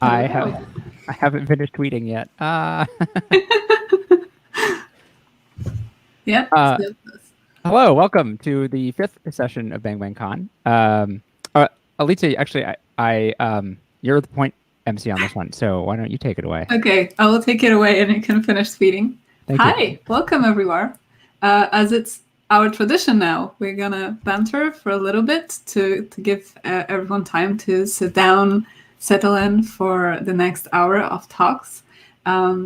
I Hello. haven't finished tweeting yet. Yeah. Uh, So, Hello, welcome to the fifth session of Bang Bang Con. Alita, actually, you're the point MC on this one, so why don't you take it away? okay, I will take it away and you can finish tweeting. Thank you. Hi, welcome everyone. As it's our tradition now, we're gonna banter for a little bit to give everyone time to sit down, settle in for the next hour of talks.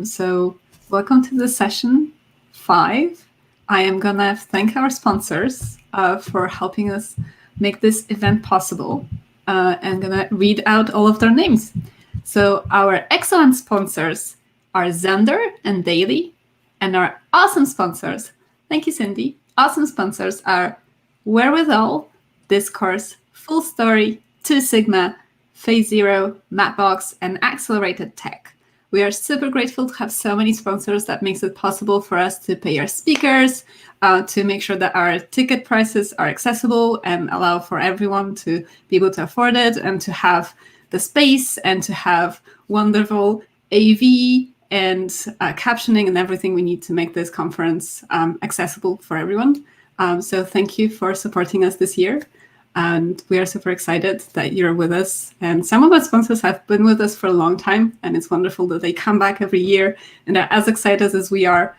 So, welcome to the session 5. I am gonna thank our sponsors for helping us make this event possible. And gonna read out all of their names. So our excellent sponsors are Xander and Daily, and our awesome sponsors, thank you, Cindy. Awesome sponsors are Wherewithal, Discourse, Full Story, Two Sigma, Phase Zero, Mapbox, and Accelerated Tech. We are super grateful to have so many sponsors that makes it possible for us to pay our speakers, to make sure that our ticket prices are accessible and allow for everyone to be able to afford it and to have the space and to have wonderful AV and captioning and everything we need to make this conference accessible for everyone. So thank you for supporting us this year. And we are super excited that you're with us. And some of our sponsors have been with us for a long time, and it's wonderful that they come back every year and are as excited as we are.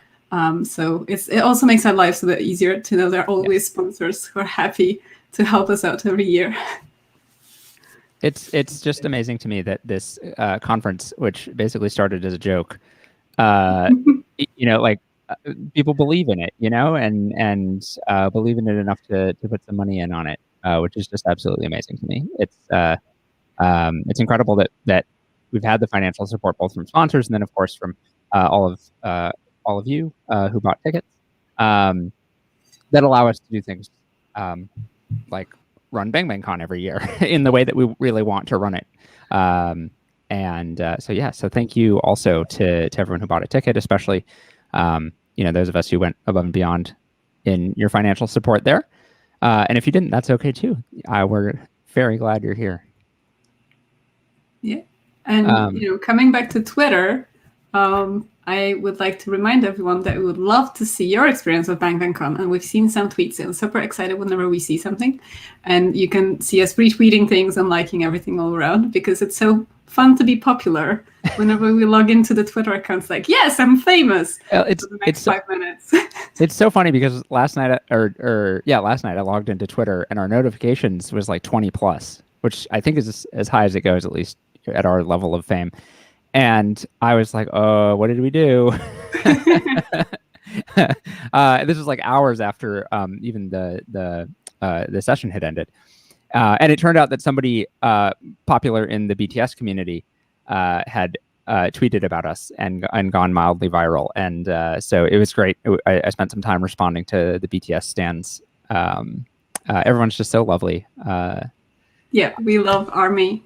So it also makes our lives a bit easier to know there are always sponsors who are happy to help us out every year. It's just amazing to me that this conference, which basically started as a joke, people believe in it, and believe in it enough to put some money in on it, which is just absolutely amazing to me. It's incredible that we've had the financial support both from sponsors and then of course from all of you who bought tickets that allow us to do things like run Bang Bang Con every year in the way that we really want to run it. So thank you also to everyone who bought a ticket, especially those of us who went above and beyond in your financial support there. And if you didn't, that's okay too. We're very glad you're here. Yeah. And, coming back to Twitter, I would like to remind everyone that we would love to see your experience with Bang Bang Con. And we've seen some tweets and super excited whenever we see something. And you can see us retweeting things and liking everything all around because it's so fun to be popular. Whenever we log into the Twitter accounts, like, yes, I'm famous. It's for the next 5 minutes. It's so funny because last night I logged into Twitter and our notifications was like 20 plus, which I think is as high as it goes, at least at our level of fame. And I was like, oh, what did we do? This was like hours after even the session had ended. And it turned out that somebody popular in the BTS community had tweeted about us and gone mildly viral. And so it was great. I spent some time responding to the BTS stans. Everyone's just so lovely. Yeah, we love ARMY.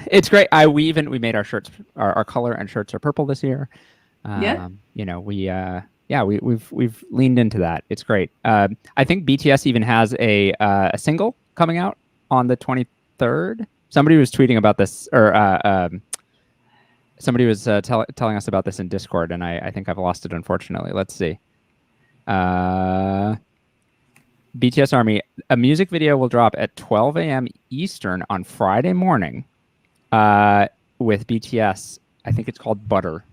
It's great. We made our shirts, our color and shirts are purple this year. We've leaned into that. It's great. I think BTS even has a single coming out on the 23rd. Somebody was tweeting about this, or somebody was telling us about this in Discord, and I think I've lost it, unfortunately. Let's see. BTS ARMY, a music video will drop at 12 a.m. Eastern on Friday morning with BTS. I think it's called Butter.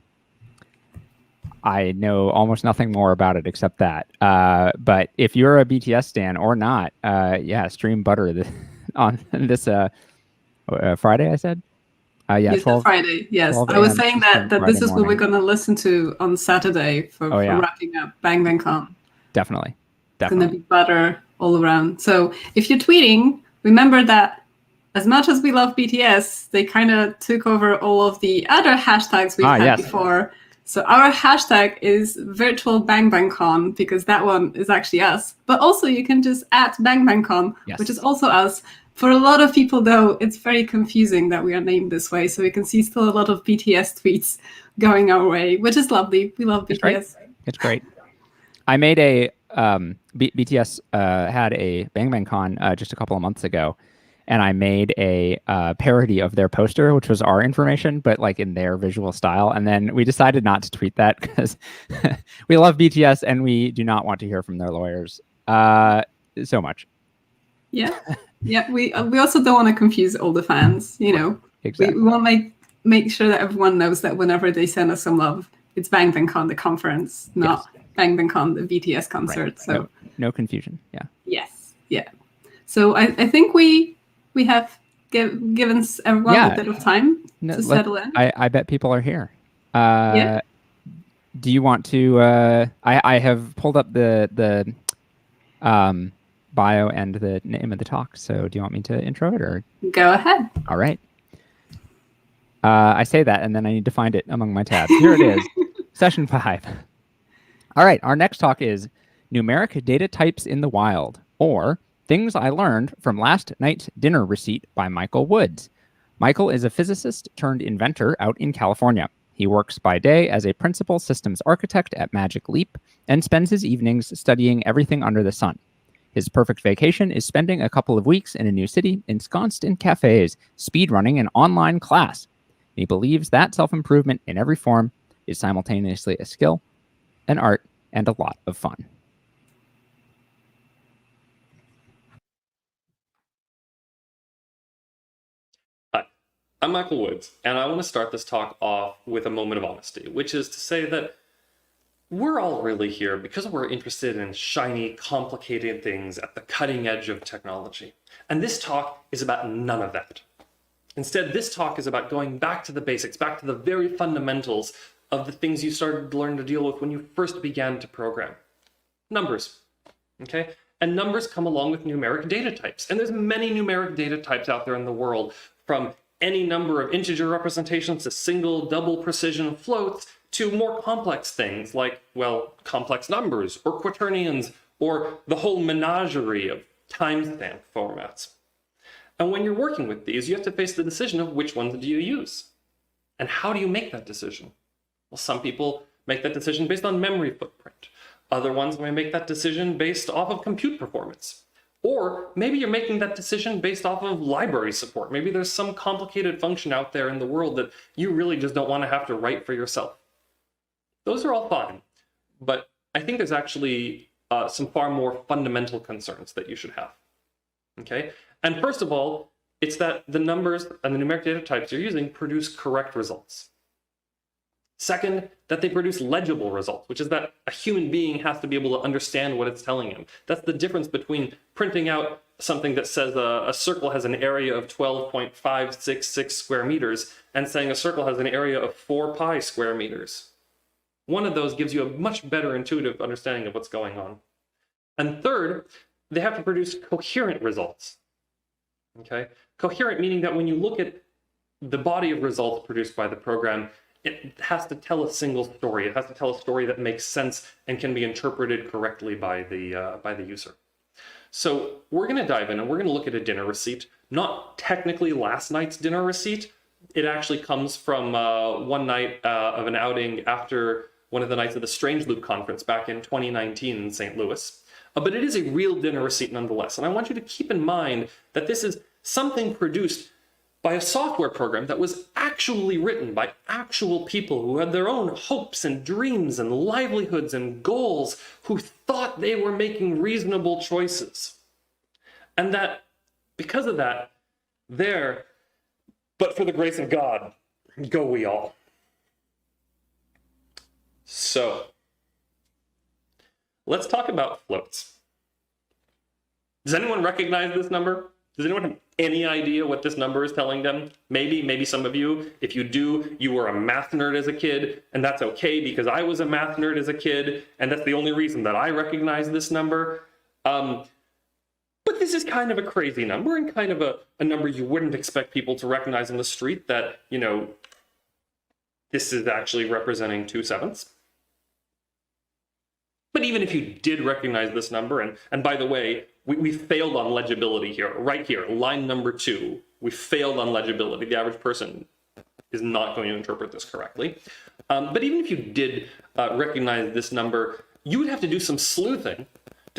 I know almost nothing more about it except that. But if you're a BTS stan or not, stream Butter on this Friday, I said? Yes, 12, Friday. Yes, I was saying that this is what we're going to listen to on Saturday for wrapping up Bang Bang Con. Definitely. It's going to be Butter all around. So if you're tweeting, remember that as much as we love BTS, they kind of took over all of the other hashtags we've had before. So our hashtag is virtual Bang Bang Con because that one is actually us. But also you can just add Bang Bang Con, which is also us. For a lot of people, though, it's very confusing that we are named this way. So we can see still a lot of BTS tweets going our way, which is lovely. We love BTS. It's great. I made BTS had a Bang Bang Con just a couple of months ago. and I made a parody of their poster, which was our information, but like in their visual style. And then we decided not to tweet that because we love BTS and we do not want to hear from their lawyers so much. Yeah, yeah. We also don't want to confuse all the fans. You know, exactly. We want to make sure that everyone knows that whenever they send us some love, it's Bang Bang Con the conference, not Bang Bang Con the BTS concert. Right. So no confusion. Yeah. Yes. Yeah. So I think we have given everyone a bit of time to settle in. I bet people are here. Do you want to? I have pulled up the bio and the name of the talk. So do you want me to intro it or? Go ahead. All right. I say that and then I need to find it among my tabs. Here it is. Session 5. All right. Our next talk is Numeric Data Types in the Wild, or Things I Learned from Last Night's Dinner Receipt by Michael Woods. Michael is a physicist turned inventor out in California. He works by day as a principal systems architect at Magic Leap and spends his evenings studying everything under the sun. His perfect vacation is spending a couple of weeks in a new city, ensconced in cafes, speedrunning an online class. He believes that self-improvement in every form is simultaneously a skill, an art, and a lot of fun. Hi, I'm Michael Woods, and I want to start this talk off with a moment of honesty, which is to say that we're all really here because we're interested in shiny, complicated things at the cutting edge of technology. And this talk is about none of that. Instead, this talk is about going back to the basics, back to the very fundamentals of the things you started to learn to deal with when you first began to program. Numbers, okay? And numbers come along with numeric data types. And there's many numeric data types out there in the world, from any number of integer representations to single, double precision floats, to more complex things like, well, complex numbers or quaternions or the whole menagerie of timestamp formats. And when you're working with these, you have to face the decision of which ones do you use? And how do you make that decision? Well, some people make that decision based on memory footprint. Other ones may make that decision based off of compute performance. Or maybe you're making that decision based off of library support. Maybe there's some complicated function out there in the world that you really just don't want to have to write for yourself. Those are all fine, but I think there's actually some far more fundamental concerns that you should have, okay? And first of all, it's that the numbers and the numeric data types you're using produce correct results. Second, that they produce legible results, which is that a human being has to be able to understand what it's telling him. That's the difference between printing out something that says a circle has an area of 12.566 square meters and saying a circle has an area of 4 pi square meters. One of those gives you a much better intuitive understanding of what's going on. And third, they have to produce coherent results. Okay? Coherent meaning that when you look at the body of results produced by the program, it has to tell a single story. It has to tell a story that makes sense and can be interpreted correctly by the user. So we're going to dive in and we're going to look at a dinner receipt, not technically last night's dinner receipt. It actually comes from one night of an outing after one of the nights of the Strange Loop conference back in 2019 in St. Louis. But it is a real dinner receipt nonetheless. And I want you to keep in mind that this is something produced by a software program that was actually written by actual people who had their own hopes and dreams and livelihoods and goals, who thought they were making reasonable choices. And that, because of that, there, but for the grace of God, go we all. So, let's talk about floats. Does anyone recognize this number? Does anyone have any idea what this number is telling them? Maybe some of you. If you do, you were a math nerd as a kid, and that's okay because I was a math nerd as a kid, and that's the only reason that I recognize this number. But this is kind of a crazy number and kind of a number you wouldn't expect people to recognize in the street, that, you know, this is actually representing 2/7. But even if you did recognize this number, and by the way, we failed on legibility here, right here, line number 2. We failed on legibility. The average person is not going to interpret this correctly. But even if you did recognize this number, you would have to do some sleuthing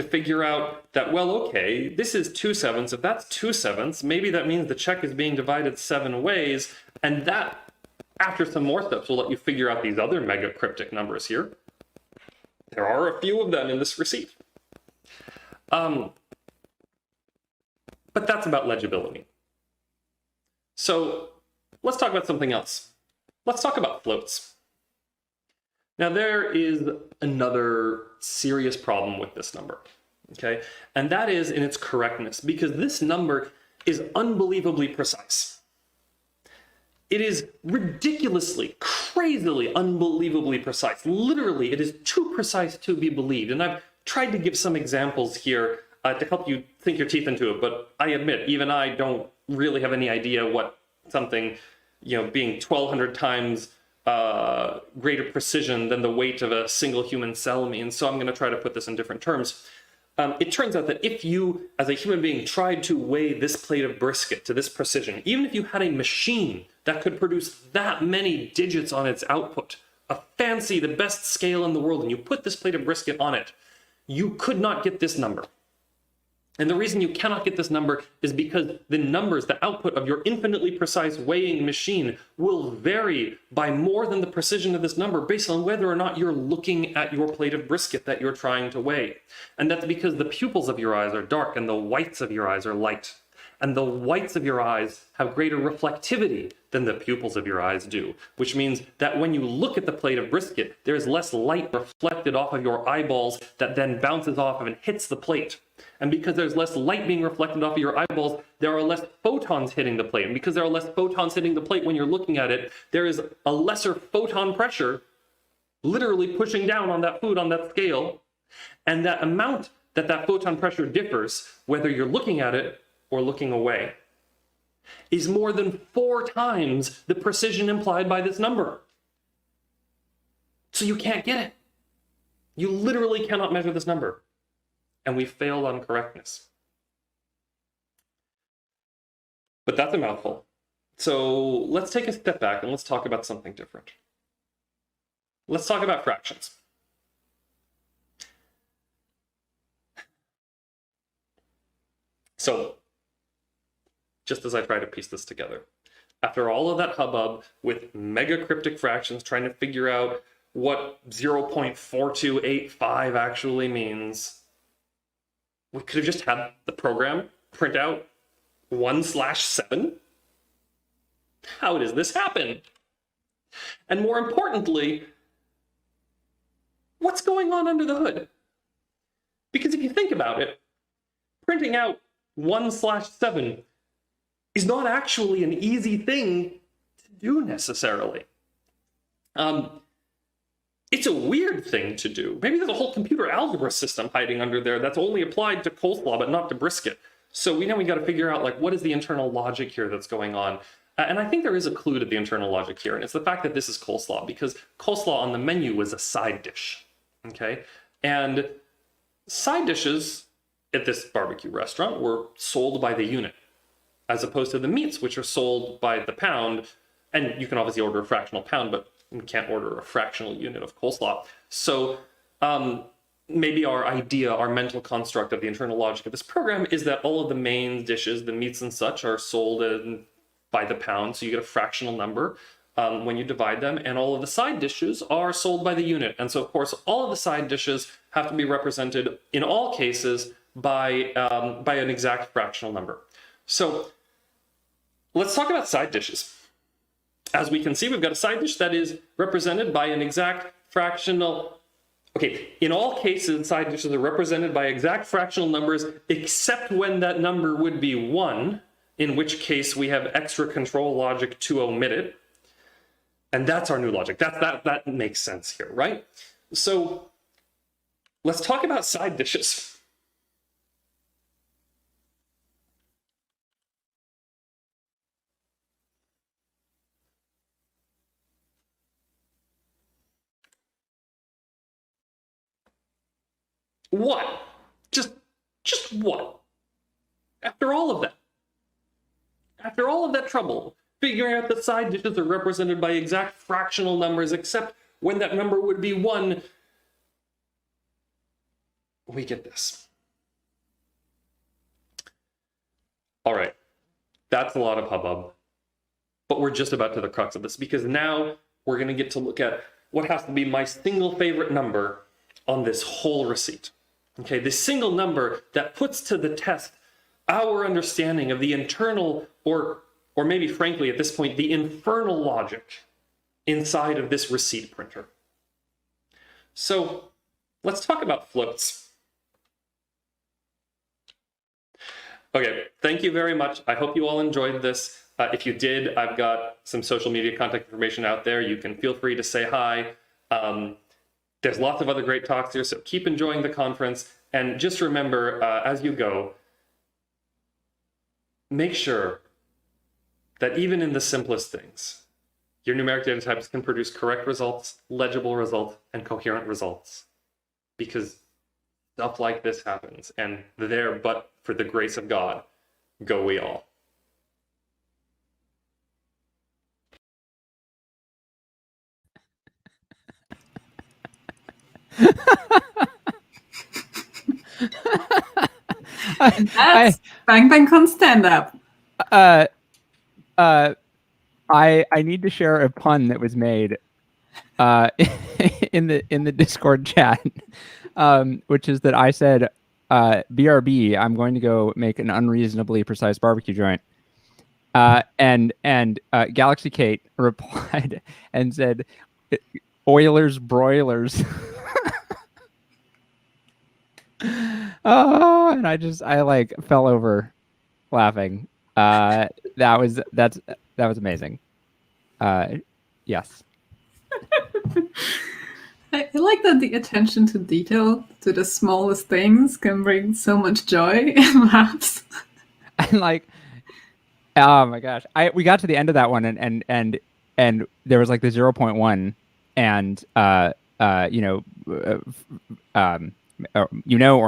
to figure out that, well, okay, this is 2/7. If that's 2/7, maybe that means the check is being divided 7 ways, and that, after some more steps, will let you figure out these other mega cryptic numbers here. There are a few of them in this receipt. But that's about legibility. So let's talk about something else. Let's talk about floats. Now, there is another serious problem with this number, okay? And that is in its correctness, because this number is unbelievably precise. It is ridiculously, crazily, unbelievably precise. Literally, it is too precise to be believed. And I've tried to give some examples here to help you sink your teeth into it, but I admit, even I don't really have any idea what something, being 1,200 times greater precision than the weight of a single human cell means. So I'm going to try to put this in different terms. It turns out that if you, as a human being, tried to weigh this plate of brisket to this precision, even if you had a machine that could produce that many digits on its output, a fancy, the best scale in the world, and you put this plate of brisket on it, you could not get this number. And the reason you cannot get this number is because the numbers, the output of your infinitely precise weighing machine will vary by more than the precision of this number based on whether or not you're looking at your plate of brisket that you're trying to weigh. And that's because the pupils of your eyes are dark and the whites of your eyes are light. And the whites of your eyes have greater reflectivity than the pupils of your eyes do, which means that when you look at the plate of brisket, there's less light reflected off of your eyeballs that then bounces off of and hits the plate. And because there's less light being reflected off of your eyeballs, there are less photons hitting the plate. And because there are less photons hitting the plate when you're looking at it, there is a lesser photon pressure literally pushing down on that food on that scale. And that amount that photon pressure differs, whether you're looking at it or looking away, is more than 4 times the precision implied by this number. So you can't get it. You literally cannot measure this number. And we failed on correctness. But that's a mouthful. So let's take a step back and let's talk about something different. Let's talk about fractions. So, just as I try to piece this together, after all of that hubbub with mega cryptic fractions trying to figure out what 0.4285 actually means, we could have just had the program print out 1/7. How does this happen? And more importantly, what's going on under the hood? Because if you think about it, printing out 1/7 is not actually an easy thing to do necessarily. It's a weird thing to do. Maybe there's a whole computer algebra system hiding under there that's only applied to coleslaw but not to brisket. So we got to figure out, what is the internal logic here that's going on? And I think there is a clue to the internal logic here, and it's the fact that this is coleslaw, because coleslaw on the menu was a side dish, okay? And side dishes at this barbecue restaurant were sold by the unit, as opposed to the meats, which are sold by the pound. And you can obviously order a fractional pound, but you can't order a fractional unit of coleslaw. So maybe our idea, our mental construct of the internal logic of this program is that all of the main dishes, the meats and such, are sold by the pound, so you get a fractional number when you divide them, and all of the side dishes are sold by the unit. And so, of course, all of the side dishes have to be represented, in all cases, by an exact fractional number. So let's talk about side dishes. As we can see, we've got a side dish that is represented by an exact fractional. Okay, in all cases, side dishes are represented by exact fractional numbers, except when that number would be 1, in which case we have extra control logic to omit it. And that's our new logic. That makes sense here, right? So let's talk about side dishes. What? Just what? After all of that trouble, figuring out that side dishes are represented by exact fractional numbers, except when that number would be 1, we get this. that's a lot of hubbub. But we're just about to the crux of this, because now we're going to get to look at what has to be my single favorite number on this whole receipt. Okay, this single number that puts to the test our understanding of the internal, or maybe frankly at this point, the infernal logic inside of this receipt printer. So let's talk about floats. Okay, thank you very much. I hope you all enjoyed this. If you did, I've got some social media contact information out there. You can feel free to say hi. There's lots of other great talks here, so keep enjoying the conference. And just remember, as you go, make sure that even in the simplest things, your numeric data types can produce correct results, legible results, and coherent results. Because stuff like this happens, and there, but for the grace of God, go we all. And that's Bang Bang Con stand up. I need to share a pun that was made in the Discord chat, which is that I said, BRB, I'm going to go make an unreasonably precise barbecue joint. And Galaxy Kate replied and said, Oilers broilers. Oh, and I like fell over laughing. That was amazing. Yes. I like that the attention to detail to the smallest things can bring so much joy and laughs. And like, oh my gosh, we got to the end of that one, and there was like the 0.1, and or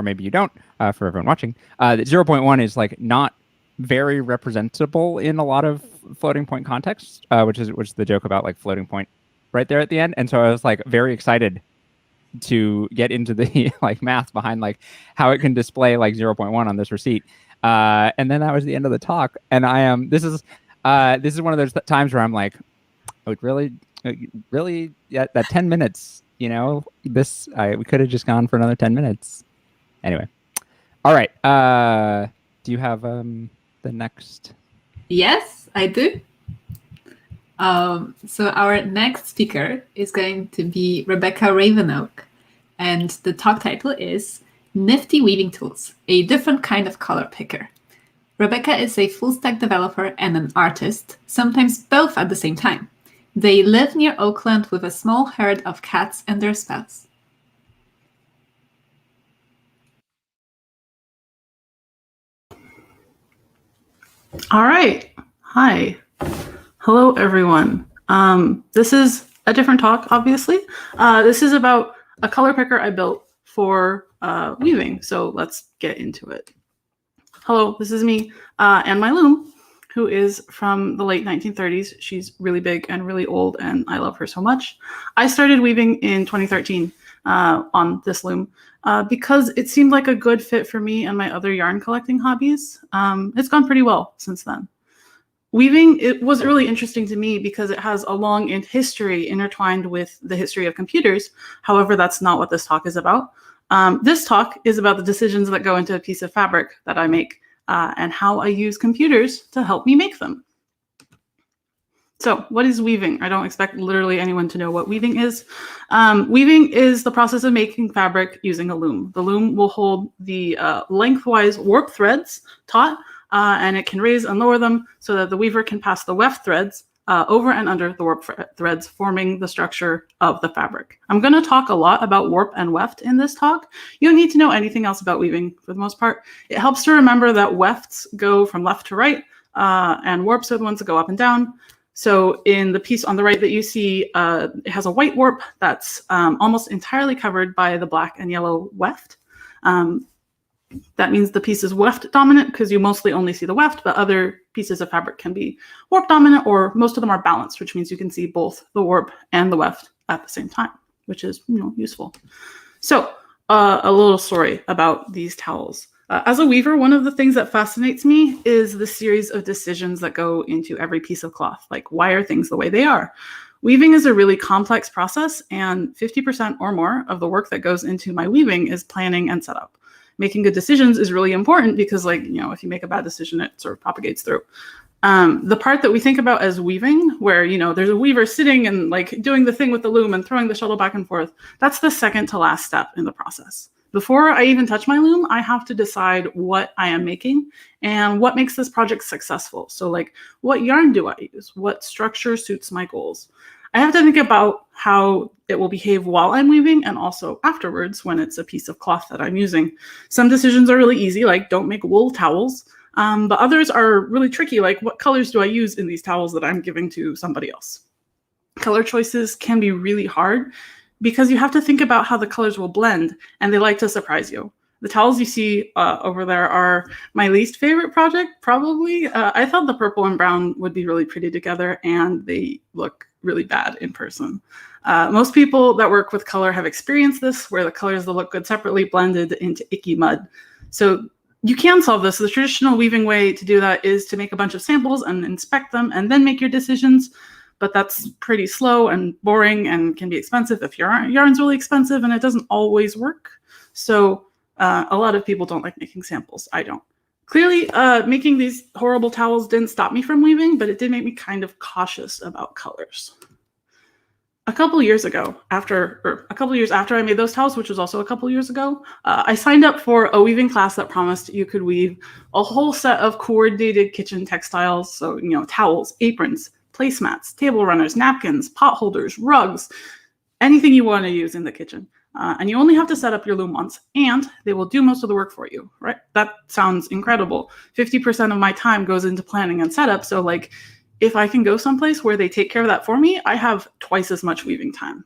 maybe you don't, for everyone watching, that 0.1 is like not very representable in a lot of floating point contexts, which is the joke about like floating point right there at the end. And so I was like very excited to get into the like math behind like how it can display like 0.1 on this receipt. And then that was the end of the talk. And I am, this is one of those times where I'm like, oh, really, yeah, that 10 minutes, we could have just gone for another 10 minutes. Anyway. All right. Do you have the next? Yes, I do. So our next speaker is going to be Rebecca Ravenoak, and the talk title is Nifty Weaving Tools, a Different Kind of Color Picker. Rebecca is a full-stack developer and an artist, sometimes both at the same time. They live near Oakland with a small herd of cats and their spouse. All right. Hi. Hello, everyone. This is a different talk, obviously. This is about a color picker I built for weaving. So let's get into it. Hello, this is me and my loom, who is from the late 1930s. She's really big and really old, and I love her so much. I started weaving in 2013 on this loom because it seemed like a good fit for me and my other yarn collecting hobbies. It's gone pretty well since then. Weaving, it was really interesting to me because it has a long history intertwined with the history of computers. However, that's not what this talk is about. This talk is about the decisions that go into a piece of fabric that I make and how I use computers to help me make them. So what is weaving? I don't expect literally anyone to know what weaving is. Weaving is the process of making fabric using a loom. The loom will hold the lengthwise warp threads taut, and it can raise and lower them so that the weaver can pass the weft threads over and under the warp threads, forming the structure of the fabric. I'm going to talk a lot about warp and weft in this talk. You don't need to know anything else about weaving for the most part. It helps to remember that wefts go from left to right, and warps are the ones that go up and down. So in the piece on the right that you see, it has a white warp that's almost entirely covered by the black and yellow weft. That means the piece is weft dominant because you mostly only see the weft, but other pieces of fabric can be warp dominant, or most of them are balanced, which means you can see both the warp and the weft at the same time, which is useful. So a little story about these towels. As a weaver, one of the things that fascinates me is the series of decisions that go into every piece of cloth. Like, why are things the way they are? Weaving is a really complex process, and 50% or more of the work that goes into my weaving is planning and setup. Making good decisions is really important because, like, you know, if you make a bad decision, it sort of propagates through. The part that we think about as weaving, where, you know, there's a weaver sitting and like doing the thing with the loom and throwing the shuttle back and forth, that's the second to last step in the process. Before I even touch my loom, I have to decide what I am making and what makes this project successful. So like, what yarn do I use? What structure suits my goals? I have to think about how it will behave while I'm weaving and also afterwards when it's a piece of cloth that I'm using. Some decisions are really easy, like don't make wool towels. But others are really tricky, like what colors do I use in these towels that I'm giving to somebody else? Color choices can be really hard because you have to think about how the colors will blend, and they like to surprise you. The towels you see over there are my least favorite project, probably. I thought the purple and brown would be really pretty together, and they look really bad in person. Most people that work with color have experienced this, where the colors that look good separately blended into icky mud. So you can solve this. The traditional weaving way to do that is to make a bunch of samples and inspect them and then make your decisions. But that's pretty slow and boring and can be expensive if your yarn's really expensive, and it doesn't always work. So a lot of people don't like making samples. I don't. Clearly, making these horrible towels didn't stop me from weaving, but it did make me kind of cautious about colors. A couple years after I made those towels, which was also a couple years ago, I signed up for a weaving class that promised you could weave a whole set of coordinated kitchen textiles. So, you know, towels, aprons, placemats, table runners, napkins, pot holders, rugs, anything you want to use in the kitchen. And you only have to set up your loom once, and they will do most of the work for you, right? That sounds incredible. 50% of my time goes into planning and setup. So like, if I can go someplace where they take care of that for me, I have twice as much weaving time.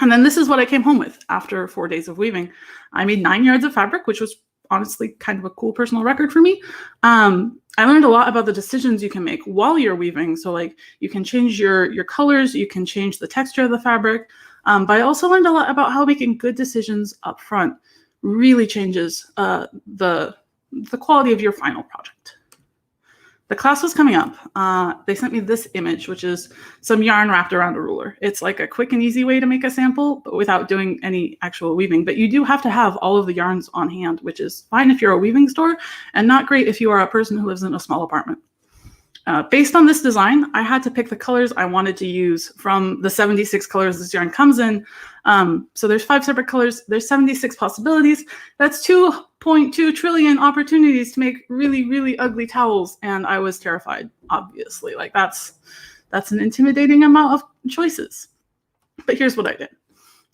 And then this is what I came home with after 4 days of weaving. I made 9 yards of fabric, which was honestly kind of a cool personal record for me. I learned a lot about the decisions you can make while you're weaving. So like, you can change your colors, you can change the texture of the fabric. But I also learned a lot about how making good decisions up front really changes the quality of your final project. The class was coming up. They sent me this image, which is some yarn wrapped around a ruler. It's like a quick and easy way to make a sample, but without doing any actual weaving. But you do have to have all of the yarns on hand, which is fine if you're a weaving store and not great if you are a person who lives in a small apartment. Based on this design, I had to pick the colors I wanted to use from the 76 colors this yarn comes in. So there's 5 separate colors. There's 76 possibilities. That's 2.2 trillion opportunities to make really, really ugly towels. And I was terrified, obviously. Like that's an intimidating amount of choices. But here's what I did.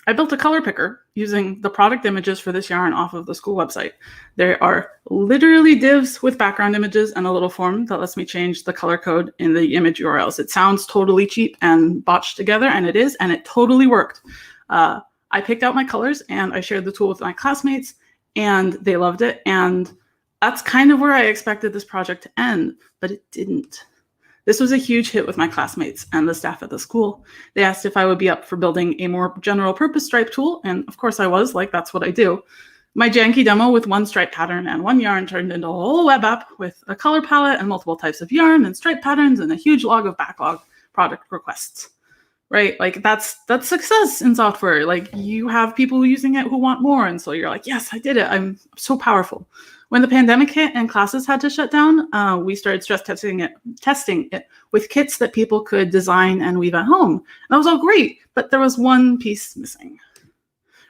I built a color picker using the product images for this yarn off of the school website. There are literally divs with background images and a little form that lets me change the color code in the image URLs. It sounds totally cheap and botched together, and it is, and it totally worked. I picked out my colors and I shared the tool with my classmates, and they loved it. And that's kind of where I expected this project to end, but it didn't. This was a huge hit with my classmates and the staff at the school. They asked if I would be up for building a more general purpose stripe tool, and of course I was, like that's what I do. My janky demo with 1 stripe pattern and 1 yarn turned into a whole web app with a color palette and multiple types of yarn and stripe patterns and a huge log of backlog product requests. Right? Like that's success in software. Like you have people using it who want more, and so you're like, yes, I did it. I'm so powerful. When the pandemic hit and classes had to shut down, we started stress testing it with kits that people could design and weave at home. And that was all great, but there was one piece missing.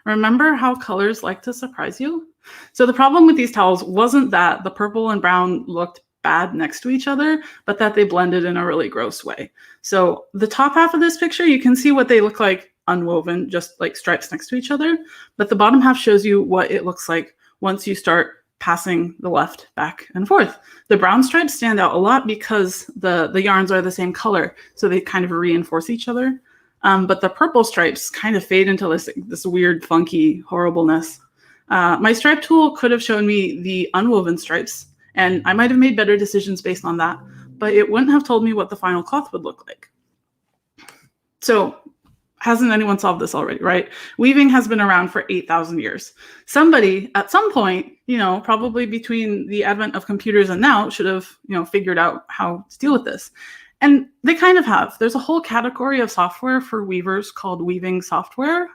Remember how colors like to surprise you? So the problem with these towels wasn't that the purple and brown looked bad next to each other, but that they blended in a really gross way. So the top half of this picture, you can see what they look like unwoven, just like stripes next to each other. But the bottom half shows you what it looks like once you start passing the left back and forth. The brown stripes stand out a lot because the yarns are the same color, so they kind of reinforce each other. But the purple stripes kind of fade into this weird, funky horribleness. My stripe tool could have shown me the unwoven stripes, and I might have made better decisions based on that, but it wouldn't have told me what the final cloth would look like. So hasn't anyone solved this already, right? Weaving has been around for 8,000 years. Somebody at some point, probably between the advent of computers and now, should have, figured out how to deal with this. And they kind of have. There's a whole category of software for weavers called weaving software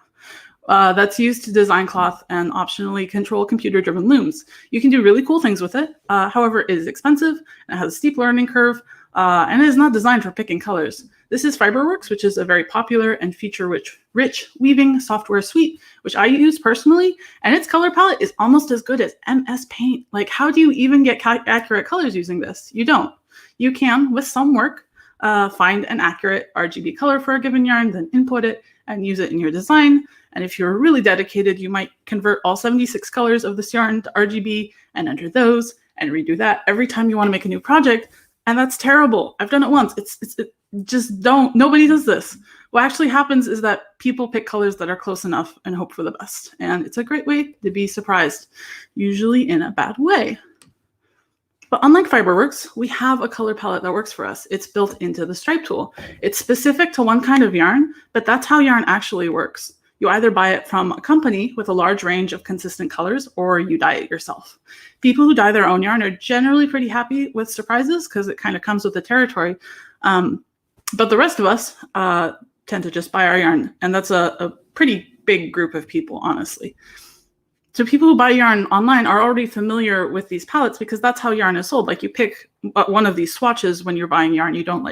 that's used to design cloth and optionally control computer-driven looms. You can do really cool things with it. However, it is expensive, and it has a steep learning curve, and it is not designed for picking colors. This is Fiberworks, which is a very popular and feature-rich weaving software suite, which I use personally, and its color palette is almost as good as MS Paint. Like, how do you even get accurate colors using this? You don't. You can, with some work, find an accurate RGB color for a given yarn, then input it and use it in your design. And if you're really dedicated, you might convert all 76 colors of this yarn to RGB and enter those and redo that every time you want to make a new project. And that's terrible. I've done it once. Just don't. Nobody does this. What actually happens is that people pick colors that are close enough and hope for the best. And it's a great way to be surprised, usually in a bad way. But unlike Fiberworks, we have a color palette that works for us. It's built into the stripe tool. It's specific to one kind of yarn, but that's how yarn actually works. You either buy it from a company with a large range of consistent colors, or you dye it yourself. People who dye their own yarn are generally pretty happy with surprises because it kind of comes with the territory. But the rest of us tend to just buy our yarn, and that's a pretty big group of people, honestly. So people who buy yarn online are already familiar with these palettes because that's how yarn is sold. Like, you pick one of these swatches when you're buying yarn. You don't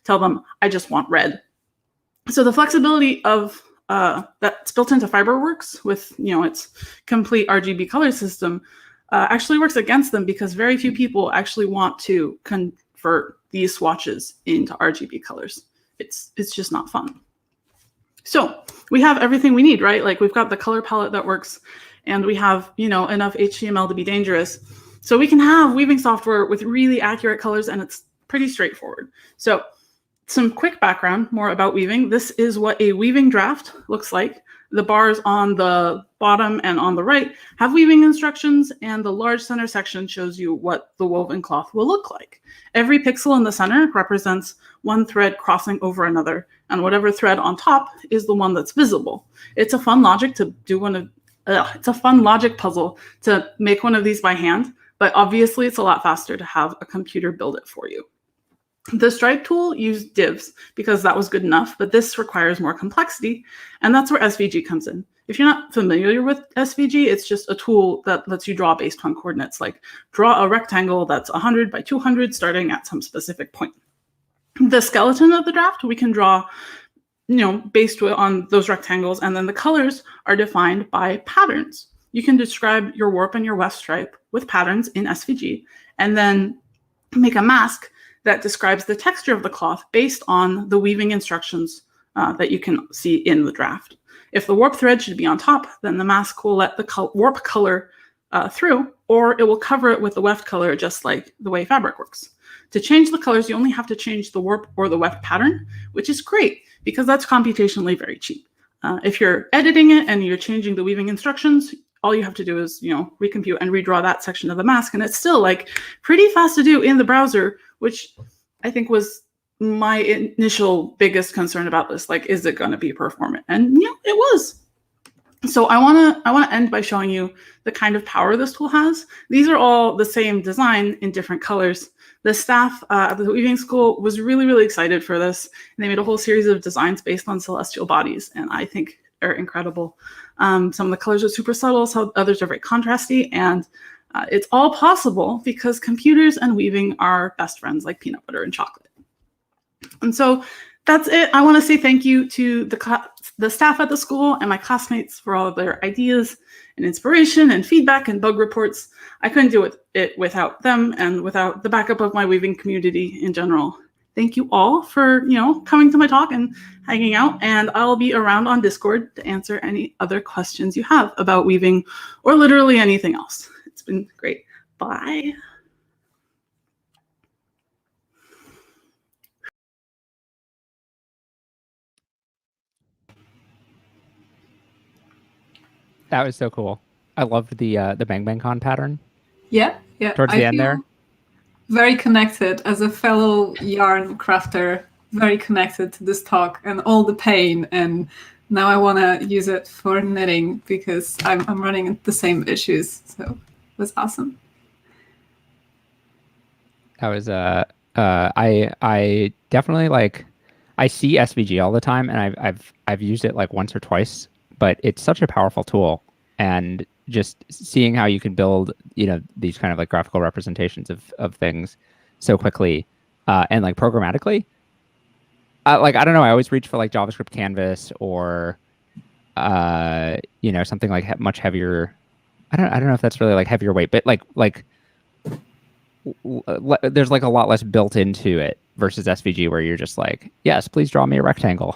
tell them, I just want red. So the flexibility of that's built into Fiberworks with its complete RGB color system actually works against them, because very few people actually want to convert these swatches into RGB colors. It's just not fun. So we have everything we need, right? Like, we've got the color palette that works, and we have enough HTML to be dangerous. So we can have weaving software with really accurate colors, and it's pretty straightforward. So some quick background more about weaving. This is what a weaving draft looks like. The bars on the bottom and on the right have weaving instructions, and the large center section shows you what the woven cloth will look like. Every pixel in the center represents one thread crossing over another, and whatever thread on top is the one that's visible. It's a fun logic to do it's a fun logic puzzle to make one of these by hand, but obviously it's a lot faster to have a computer build it for you. The stripe tool used divs because that was good enough, but this requires more complexity, and that's where SVG comes in. If you're not familiar with SVG, it's just a tool that lets you draw based on coordinates, like draw a rectangle that's 100 by 200 starting at some specific point. The skeleton of the draft we can draw based on those rectangles, and then the colors are defined by patterns. You can describe your warp and your weft stripe with patterns in SVG, and then make a mask that describes the texture of the cloth based on the weaving instructions that you can see in the draft. If the warp thread should be on top, then the mask will let the warp color through, or it will cover it with the weft color, just like the way fabric works. To change the colors, you only have to change the warp or the weft pattern, which is great because that's computationally very cheap. If you're editing it and you're changing the weaving instructions, all you have to do is, recompute and redraw that section of the mask, and it's still pretty fast to do in the browser, which I think was my initial biggest concern about this. Is it going to be performant? And it was. So I want to end by showing you the kind of power this tool has. These are all the same design in different colors. The staff at the weaving school was really, really excited for this. And they made a whole series of designs based on celestial bodies, and I think they're incredible. Some of the colors are super subtle, so others are very contrasty, and it's all possible because computers and weaving are best friends like peanut butter and chocolate. And so that's it. I want to say thank you to the staff at the school and my classmates for all of their ideas and inspiration and feedback and bug reports. I couldn't do it without them and without the backup of my weaving community in general. Thank you all for coming to my talk and hanging out, and I'll be around on Discord to answer any other questions you have about weaving or literally anything else. It's been great. Bye. That was so cool. I loved the Bang Bang Con pattern. Yeah. Towards the end there. Very connected as a fellow yarn crafter. very connected to this talk and all the pain, and now I want to use it for knitting because I'm running into the same issues. So it was awesome. That was I definitely like, I see SVG all the time, and I've used it like once or twice, but it's such a powerful tool, and just seeing how you can build, you know, these kind of like graphical representations of things so quickly, and like programmatically. Like, I don't know, I always reach for like JavaScript Canvas or you know, something like much heavier. I don't know if that's really like heavier weight, but like there's like a lot less built into it versus SVG, where you're just like, yes, please draw me a rectangle.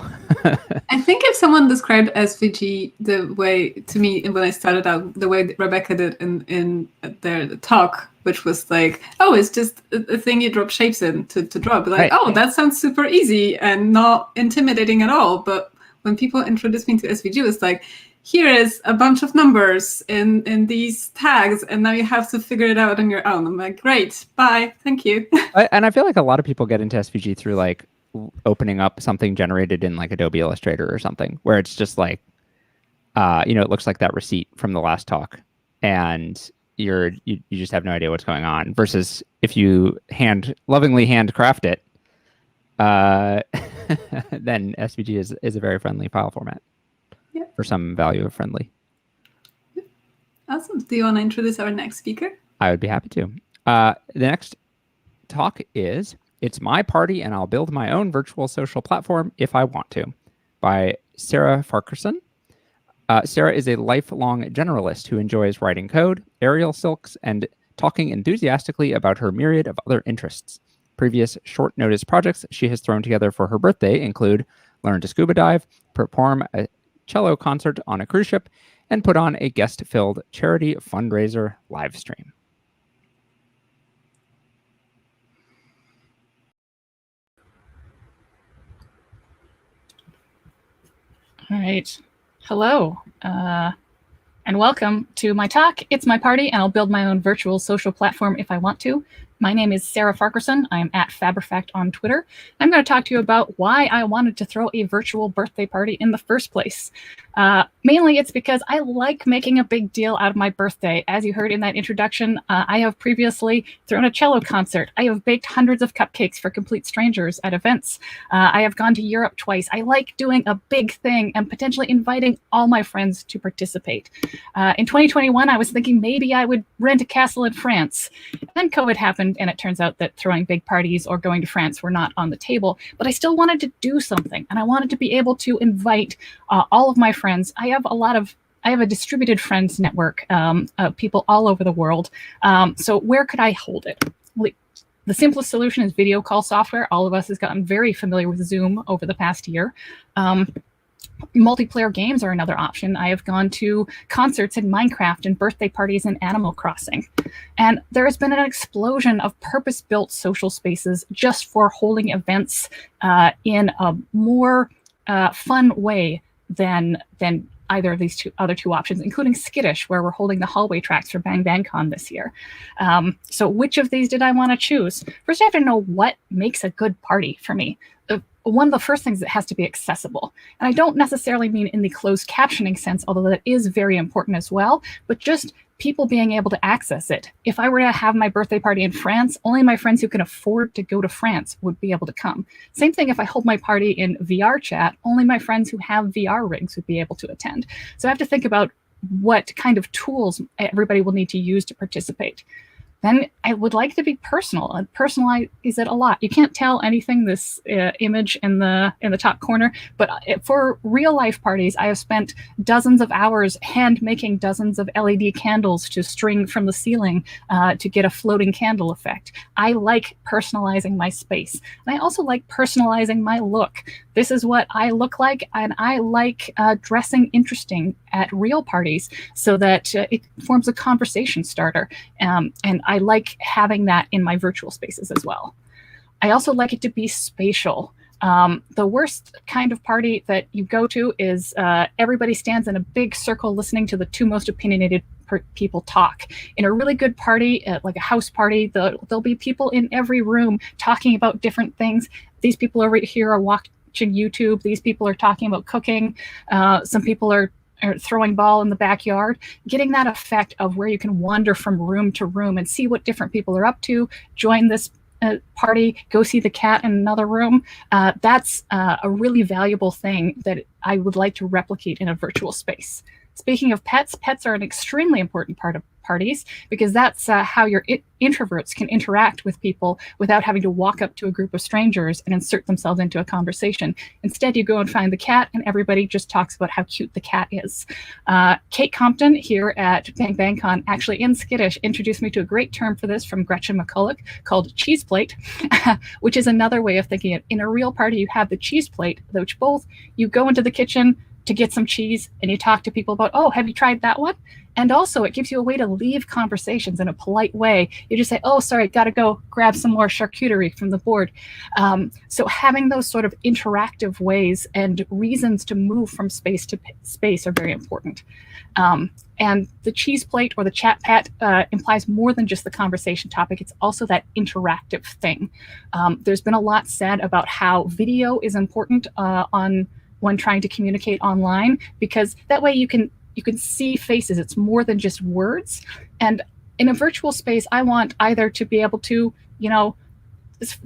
I think if someone described SVG the way, to me, when I started out, the way that Rebecca did in their talk, which was like, oh, it's just a thing you drop shapes in to draw. But like, Right. oh, that sounds super easy and not intimidating at all. But when people introduced me to SVG, it was like, here is a bunch of numbers in these tags, and now you have to figure it out on your own. I'm like, great, bye, thank you. And I feel like a lot of people get into SVG through like opening up something generated in like Adobe Illustrator or something, where it's just like, you know, it looks like that receipt from the last talk, and you just have no idea what's going on. Versus if you lovingly handcraft it, then SVG is a very friendly file format. Yeah. For some value of friendly. Awesome. Do you want to introduce our next speaker? I would be happy to. The next talk is It's My Party and I'll Build My Own Virtual Social Platform If I Want to, by Sarah Farquharson. Sarah is a lifelong generalist who enjoys writing code, aerial silks, and talking enthusiastically about her myriad of other interests. Previous short notice projects she has thrown together for her birthday include learn to scuba dive, perform a cello concert on a cruise ship, and put on a guest-filled charity fundraiser live stream. All right. Hello, and welcome to my talk. It's my party, and I'll build my own virtual social platform if I want to. My name is Sarah Farquharson. I'm at Fabrifact on Twitter. I'm going to talk to you about why I wanted to throw a virtual birthday party in the first place. Mainly, it's because I like making a big deal out of my birthday. As you heard in that introduction, I have previously thrown a cello concert. I have baked hundreds of cupcakes for complete strangers at events. I have gone to Europe twice. I like doing a big thing and potentially inviting all my friends to participate. In 2021, I was thinking maybe I would rent a castle in France. Then COVID happened, and it turns out that throwing big parties or going to France were not on the table. But I still wanted to do something, and I wanted to be able to invite all of my friends. I have a distributed friends network of people all over the world. So where could I hold it? The simplest solution is video call software. All of us has gotten very familiar with Zoom over the past year. Multiplayer games are another option. I have gone to concerts in Minecraft and birthday parties in Animal Crossing. And there has been an explosion of purpose-built social spaces just for holding events in a more fun way than either of these other two options, including Skittish, where we're holding the hallway tracks for Bang Bang Con this year. So which of these did I want to choose? First, I have to know what makes a good party for me. One of the first things that has to be accessible. And I don't necessarily mean in the closed captioning sense, although that is very important as well, but just people being able to access it. If I were to have my birthday party in France, only my friends who can afford to go to France would be able to come. Same thing if I hold my party in VR chat, only my friends who have VR rigs would be able to attend. So I have to think about what kind of tools everybody will need to use to participate. Then I would like to be personal and personalize it a lot. You can't tell anything, this image in the top corner, but for real life parties, I have spent dozens of hours hand making dozens of LED candles to string from the ceiling to get a floating candle effect. I like personalizing my space. And I also like personalizing my look. This is what I look like, and I like dressing interesting at real parties so that it forms a conversation starter. And I like having that in my virtual spaces as well. I also like it to be spatial. The worst kind of party that you go to is everybody stands in a big circle listening to the two most opinionated people talk. In a really good party, like a house party, there'll be people in every room talking about different things. These people over here are watching YouTube. These people are talking about cooking. Some people are throwing ball in the backyard. Getting that effect of where you can wander from room to room and see what different people are up to, join this party, go see the cat in another room. That's a really valuable thing that I would like to replicate in a virtual space. Speaking of pets, pets are an extremely important part of parties because that's how your introverts can interact with people without having to walk up to a group of strangers and insert themselves into a conversation. Instead, you go and find the cat and everybody just talks about how cute the cat is. Kate Compton here at Bang Bang Con, actually in Skittish, introduced me to a great term for this from Gretchen McCulloch called cheese plate, which is another way of thinking it. In a real party, you have the cheese plate, which both you go into the kitchen to get some cheese and you talk to people about, oh, have you tried that one? And also it gives you a way to leave conversations in a polite way. You just say, oh, sorry, gotta go grab some more charcuterie from the board. So having those sort of interactive ways and reasons to move from space to space are very important. And the cheese plate or the chat pad implies more than just the conversation topic. It's also that interactive thing. There's been a lot said about how video is important when trying to communicate online, because that way you can see faces. It's more than just words. And in a virtual space, I want either to be able to,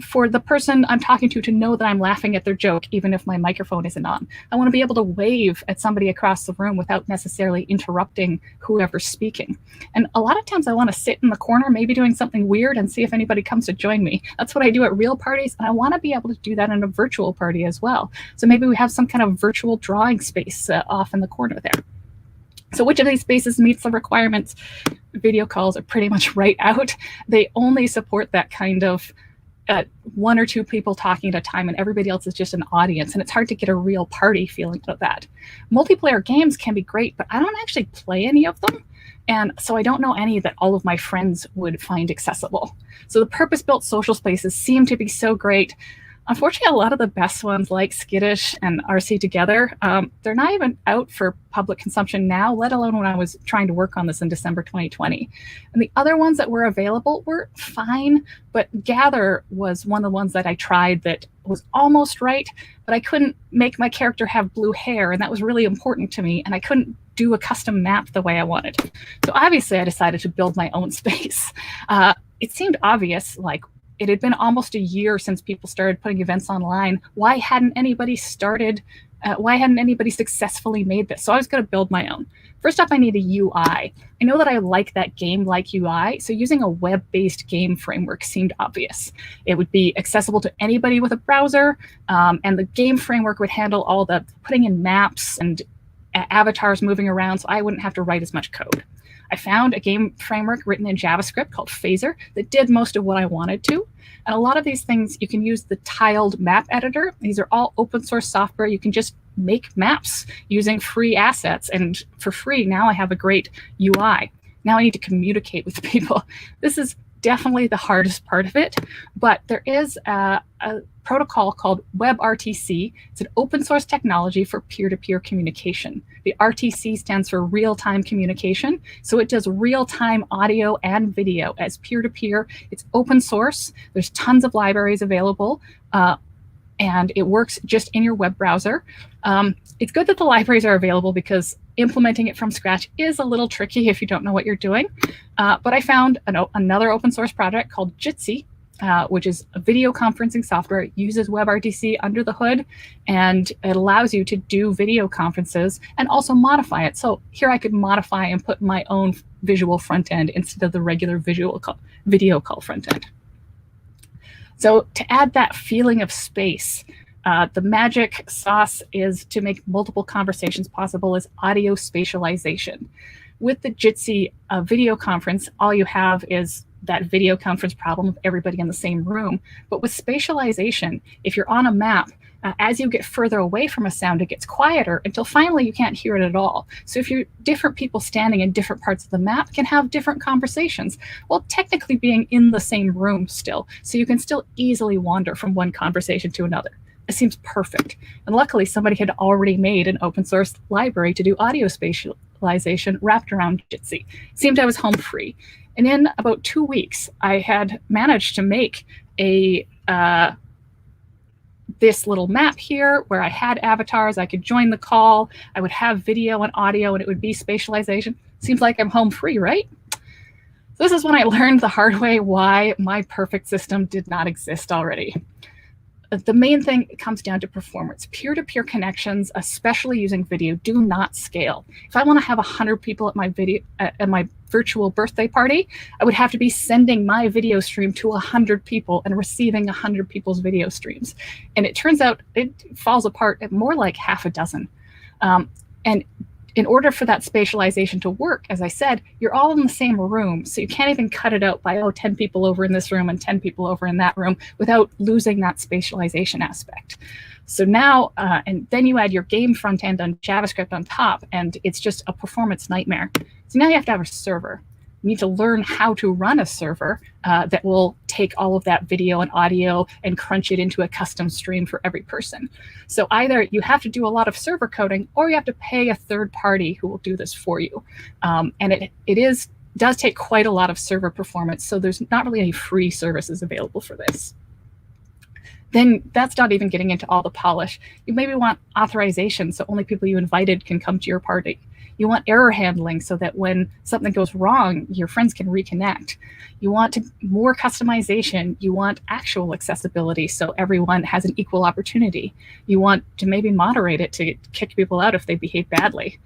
for the person I'm talking to know that I'm laughing at their joke, even if my microphone isn't on. I want to be able to wave at somebody across the room without necessarily interrupting whoever's speaking. And a lot of times I want to sit in the corner, maybe doing something weird and see if anybody comes to join me. That's what I do at real parties. And I want to be able to do that in a virtual party as well. So maybe we have some kind of virtual drawing space off in the corner there. So which of these spaces meets the requirements? Video calls are pretty much right out. They only support that kind of one or two people talking at a time and everybody else is just an audience, and it's hard to get a real party feeling of that. Multiplayer games can be great, but I don't actually play any of them, and so I don't know any that all of my friends would find accessible. So the purpose-built social spaces seem to be so great. Unfortunately, a lot of the best ones like Skittish and RC Together, they're not even out for public consumption now, let alone when I was trying to work on this in December 2020. And the other ones that were available were fine, but Gather was one of the ones that I tried that was almost right, but I couldn't make my character have blue hair, and that was really important to me, and I couldn't do a custom map the way I wanted. So obviously I decided to build my own space. It seemed obvious, like, it had been almost a year since people started putting events online. Why hadn't anybody successfully made this? So I was going to build my own. First off, I need a UI. I know that I like that game-like UI, so using a web-based game framework seemed obvious. It would be accessible to anybody with a browser, and the game framework would handle all the putting in maps and avatars moving around, so I wouldn't have to write as much code. I found a game framework written in JavaScript called Phaser that did most of what I wanted to. And a lot of these things, you can use the tiled map editor. These are all open source software. You can just make maps using free assets. And for free, now I have a great UI. Now I need to communicate with people. This is definitely the hardest part of it, but there is a protocol called WebRTC. It's an open source technology for peer-to-peer communication. The RTC stands for real-time communication. So it does real-time audio and video as peer-to-peer. It's open source. There's tons of libraries available, and it works just in your web browser. It's good that the libraries are available because implementing it from scratch is a little tricky if you don't know what you're doing. But I found another open source project called Jitsi, which is a video conferencing software. It uses WebRTC under the hood, and it allows you to do video conferences and also modify it. So here I could modify and put my own visual front end instead of the regular video call front end. So to add that feeling of space, the magic sauce is to make multiple conversations possible is audio spatialization. With the Jitsi video conference, all you have is that video conference problem of everybody in the same room. But with spatialization, if you're on a map, as you get further away from a sound, it gets quieter until finally you can't hear it at all. So if you're different people standing in different parts of the map can have different conversations, while technically being in the same room still. So you can still easily wander from one conversation to another. It seems perfect. And luckily somebody had already made an open source library to do audio localization wrapped around Jitsi. It seemed I was home free. And in about 2 weeks, I had managed to make a this little map here where I had avatars. I could join the call. I would have video and audio, and it would be spatialization. Seems like I'm home free, right? So this is when I learned the hard way why my perfect system did not exist already. The main thing comes down to performance. Peer-to-peer connections, especially using video, do not scale. If I want to have 100 people at my virtual birthday party, I would have to be sending my video stream to 100 people and receiving 100 people's video streams. And it turns out it falls apart at more like half a dozen. And in order for that spatialization to work, as I said, you're all in the same room. So you can't even cut it out by, 10 people over in this room and 10 people over in that room without losing that spatialization aspect. So now, and then you add your game front end on JavaScript on top, and it's just a performance nightmare. So now you have to have a server. You need to learn how to run a server that will take all of that video and audio and crunch it into a custom stream for every person. So either you have to do a lot of server coding, or you have to pay a third party who will do this for you. And it does take quite a lot of server performance. So there's not really any free services available for this. Then that's not even getting into all the polish. You maybe want authorization so only people you invited can come to your party. You want error handling so that when something goes wrong, your friends can reconnect. You want more customization. You want actual accessibility so everyone has an equal opportunity. You want to maybe moderate it to kick people out if they behave badly.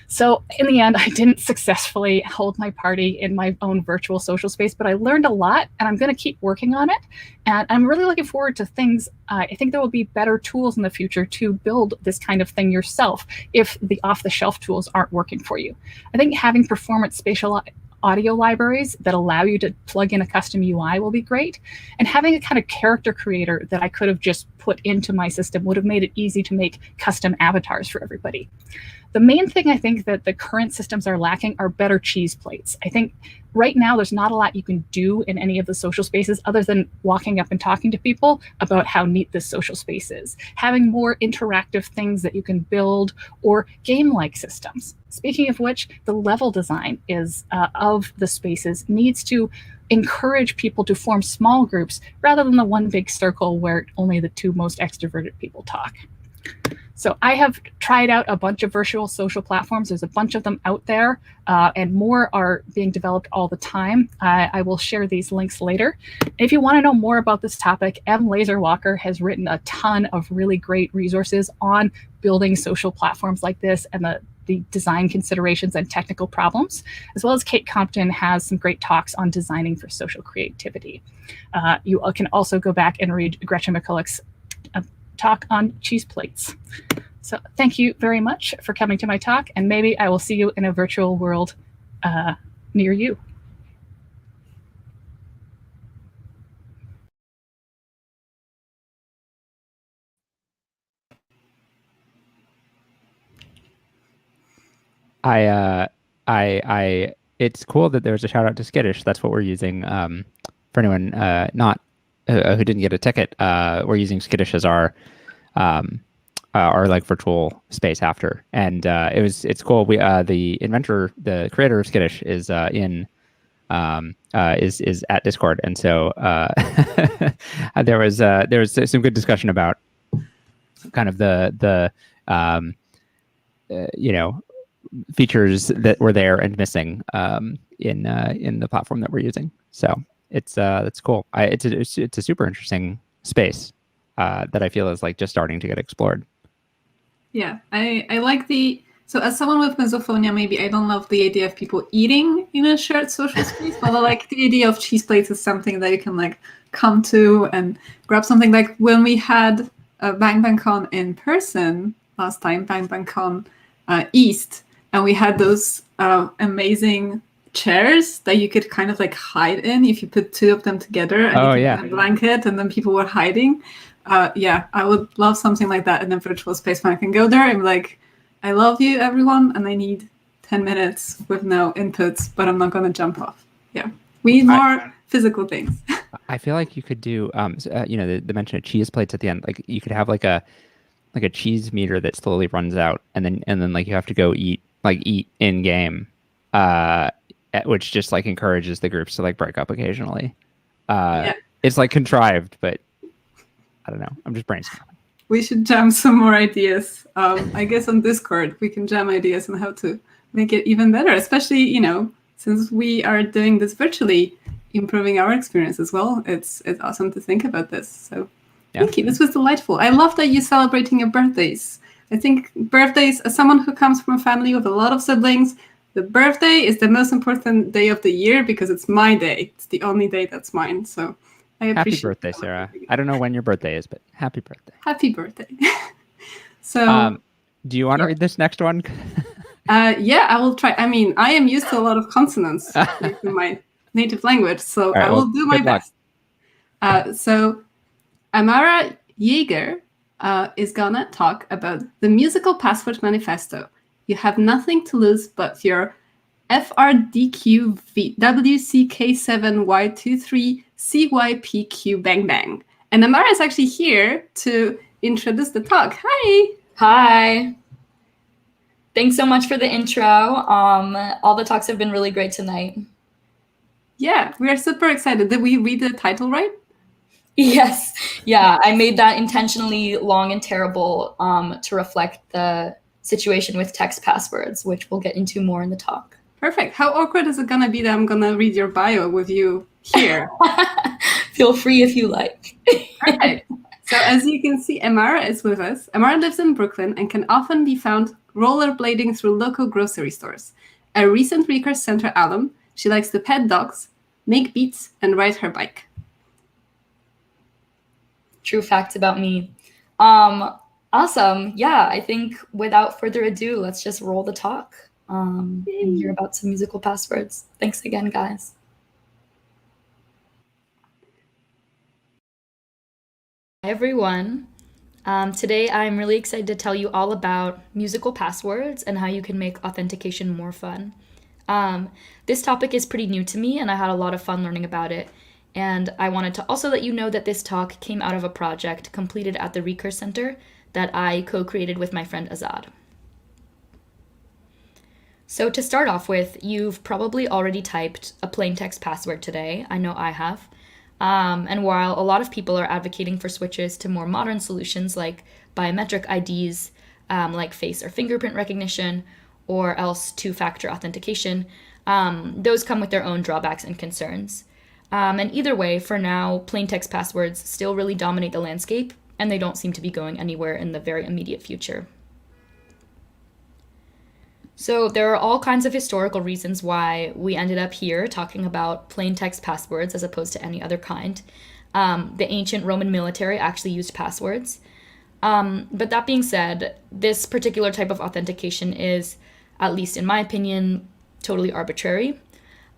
So in the end, I didn't successfully hold my party in my own virtual social space, but I learned a lot, and I'm going to keep working on it. And I'm really looking forward to things. I think there will be better tools in the future to build this kind of thing yourself if the off-the-shelf tools aren't working for you. I think having performance spatial audio libraries that allow you to plug in a custom UI will be great. And having a kind of character creator that I could have just put into my system would have made it easy to make custom avatars for everybody. The main thing I think that the current systems are lacking are better cheese plates. I think right now there's not a lot you can do in any of the social spaces other than walking up and talking to people about how neat this social space is. Having more interactive things that you can build, or game-like systems. Speaking of which, the level design of the spaces needs to encourage people to form small groups rather than the one big circle where only the two most extroverted people talk. So I have tried out a bunch of virtual social platforms. There's a bunch of them out there, and more are being developed all the time. I will share these links later. If you want to know more about this topic, M. Laserwalker has written a ton of really great resources on building social platforms like this and the design considerations and technical problems, as well as Kate Compton has some great talks on designing for social creativity. You can also go back and read Gretchen McCulloch's talk on cheese plates. So thank you very much for coming to my talk, and maybe I will see you in a virtual world near you. It's cool that there's a shout out to Skittish. That's what we're using. For anyone not who didn't get a ticket, we're using Skittish as our like virtual space after, and it's cool. We the creator of Skittish is is at Discord, and so there was some good discussion about kind of the features that were there and missing in the platform that we're using. So that's cool. It's a super interesting space that I feel is like just starting to get explored. Yeah, I like so as someone with misophonia, maybe I don't love the idea of people eating in a shared social space, but I like the idea of cheese plates as something that you can like come to and grab something. Like when we had Bang Bang Con in person last time, Bang Bang Con East, and we had those amazing chairs that you could kind of like hide in if you put two of them together and you put a blanket and then people were hiding. Yeah, I would love something like that in a virtual space when I can go there and be like, I love you, everyone, and I need 10 minutes with no inputs, but I'm not going to jump off. Yeah, we need more physical things. I feel like you could do, the mention of cheese plates at the end. Like you could have like a cheese meter that slowly runs out, and then like you have to go eat like eat in game, which just like encourages the groups to like break up occasionally. Yeah. It's like contrived, but I don't know. I'm just brainstorming. We should jam some more ideas. I guess on Discord we can jam ideas on how to make it even better, especially, you know, since we are doing this virtually, improving our experience as well. It's awesome to think about this. So thank you. This was delightful. I love that you're celebrating your birthdays. I think birthdays, as someone who comes from a family with a lot of siblings, the birthday is the most important day of the year because it's my day. It's the only day that's mine. So I appreciate Happy birthday, Sarah. I don't know when your birthday is, but happy birthday. Happy birthday. So do you want to read this next one? yeah, I will try. I mean, I am used to a lot of consonants in my native language, so right, I will do my best. So Amara Yeager is gonna talk about the musical password manifesto. You have nothing to lose but your FRDQWCK7Y23CYPQ bang bang. And Amara is actually here to introduce the talk. Hi. Hi. Thanks so much for the intro. All the talks have been really great tonight. Yeah, we are super excited. Did we read the title right? Yes. Yeah, I made that intentionally long and terrible to reflect the situation with text passwords, which we'll get into more in the talk. Perfect. How awkward is it going to be that I'm going to read your bio with you here? Feel free if you like. Perfect. So as you can see, Amara is with us. Amara lives in Brooklyn and can often be found rollerblading through local grocery stores. A recent Recurse Center alum, she likes to pet dogs, make beats, and ride her bike. True facts about me. Awesome. Yeah, I think without further ado, let's just roll the talk and hear about some musical passwords. Thanks again, guys. Hi, everyone. Today, I'm really excited to tell you all about musical passwords and how you can make authentication more fun. This topic is pretty new to me, and I had a lot of fun learning about it. And I wanted to also let you know that this talk came out of a project completed at the Recurse Center that I co-created with my friend Azad. So to start off with, you've probably already typed a plain text password today. I know I have. And while a lot of people are advocating for switches to more modern solutions like biometric IDs, like face or fingerprint recognition, or else two-factor authentication, those come with their own drawbacks and concerns. And either way, for now, plain text passwords still really dominate the landscape, and they don't seem to be going anywhere in the very immediate future. So there are all kinds of historical reasons why we ended up here talking about plain text passwords as opposed to any other kind. The ancient Roman military actually used passwords. But that being said, this particular type of authentication is, at least in my opinion, totally arbitrary.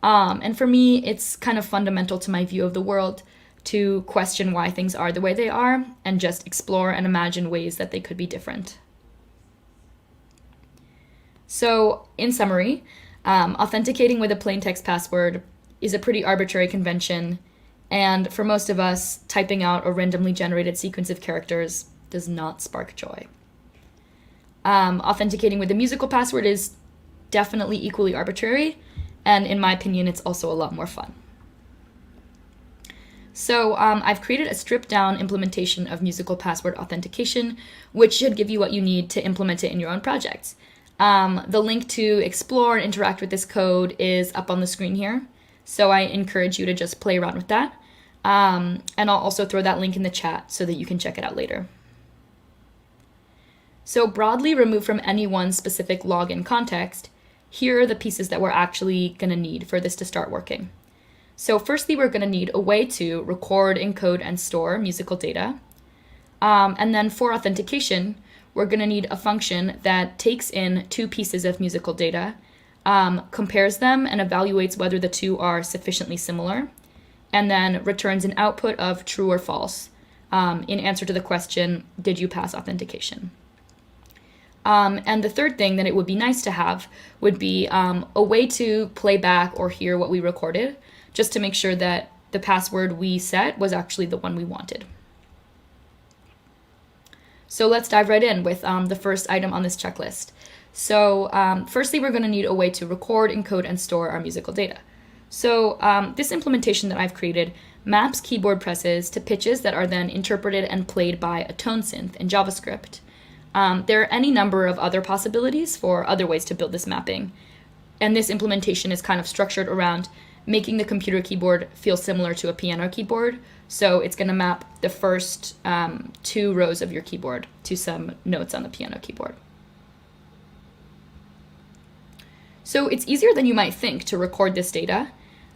And for me, it's kind of fundamental to my view of the world to question why things are the way they are and just explore and imagine ways that they could be different. So, in summary, authenticating with a plain text password is a pretty arbitrary convention, and for most of us, typing out a randomly generated sequence of characters does not spark joy. Authenticating with a musical password is definitely equally arbitrary, and in my opinion, it's also a lot more fun. So I've created a stripped-down implementation of musical password authentication, which should give you what you need to implement it in your own projects. The link to explore and interact with this code is up on the screen here, so I encourage you to just play around with that. And I'll also throw that link in the chat so that you can check it out later. So broadly removed from any one specific login context, here are the pieces that we're actually going to need for this to start working. So firstly, we're going to need a way to record, encode, and store musical data. And then for authentication, we're going to need a function that takes in two pieces of musical data, compares them, and evaluates whether the two are sufficiently similar, and then returns an output of true or false in answer to the question, did you pass authentication? And the third thing that it would be nice to have would be a way to play back or hear what we recorded, just to make sure that the password we set was actually the one we wanted. So let's dive right in with the first item on this checklist. So firstly, we're going to need a way to record, encode, and store our musical data. So this implementation that I've created maps keyboard presses to pitches that are then interpreted and played by a tone synth in JavaScript. There are any number of other possibilities for other ways to build this mapping. And this implementation is kind of structured around making the computer keyboard feel similar to a piano keyboard. So it's going to map the first 2 rows of your keyboard to some notes on the piano keyboard. So it's easier than you might think to record this data.